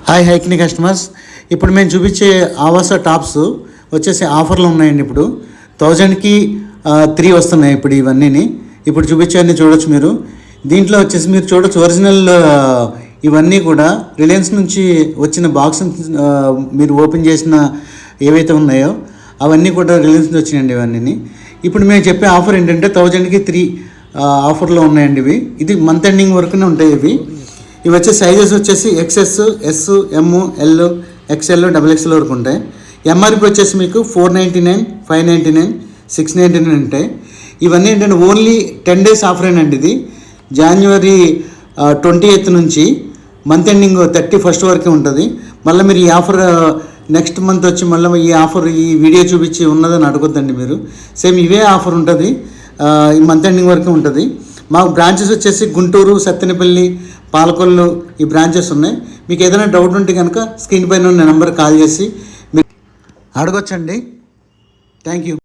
Hi హైక్ని customers, ఇప్పుడు మేము చూపించే ఆవాస టాప్స్ వచ్చేసి ఆఫర్లు ఉన్నాయండి. ఇప్పుడు 1000కి 3 వస్తున్నాయి. ఇప్పుడు ఇవన్నీ ఇప్పుడు చూపించేవన్నీ చూడొచ్చు మీరు. దీంట్లో వచ్చేసి మీరు చూడొచ్చు ఒరిజినల్ ఇవన్నీ కూడా రిలయన్స్ నుంచి వచ్చిన బాక్స్ మీరు ఓపెన్ చేసిన ఏవైతే ఉన్నాయో అవన్నీ కూడా రిలయన్స్ నుంచి వచ్చినాయండి ఇవన్నీ. ఇప్పుడు మేము చెప్పే ఆఫర్ ఏంటంటే 1000కి 3 ఆఫర్లో ఉన్నాయండి ఇవి. ఇది మంత్ ఎండింగ్ వరకునే ఉంటాయి ఇవి. ఇవి వచ్చే సైజెస్ వచ్చేసి XS, S, M, L, XL, XXL వరకు ఉంటాయి. MRP వచ్చేసి మీకు 499, 599, 699 ఉంటాయి. ఇవన్నీ ఏంటంటే ఓన్లీ 10 days ఆఫర్ అండి. ఇది January 28th నుంచి మంత్ ఎండింగ్ 31st వరకే ఉంటుంది. మళ్ళీ మీరు ఈ ఆఫర్ నెక్స్ట్ మంత్ వచ్చి మళ్ళీ ఈ ఆఫర్ ఈ వీడియో చూపించి ఉన్నదని అడగొద్దండి మీరు. సేమ్ ఇవే ఆఫర్ ఉంటుంది, ఈ మంత్ ఎండింగ్ వరకే ఉంటుంది. మాకు బ్రాంచెస్ వచ్చేసి గుంటూరు, సత్తెనపల్లి, పాలకొల్లు ఈ బ్రాంచెస్ ఉన్నాయి. మీకు ఏదైనా డౌట్ ఉంటే కనుక స్క్రీన్ పైన ఉన్న నెంబర్ కాల్ చేసి మీరు అడగొచ్చండి. Thank you.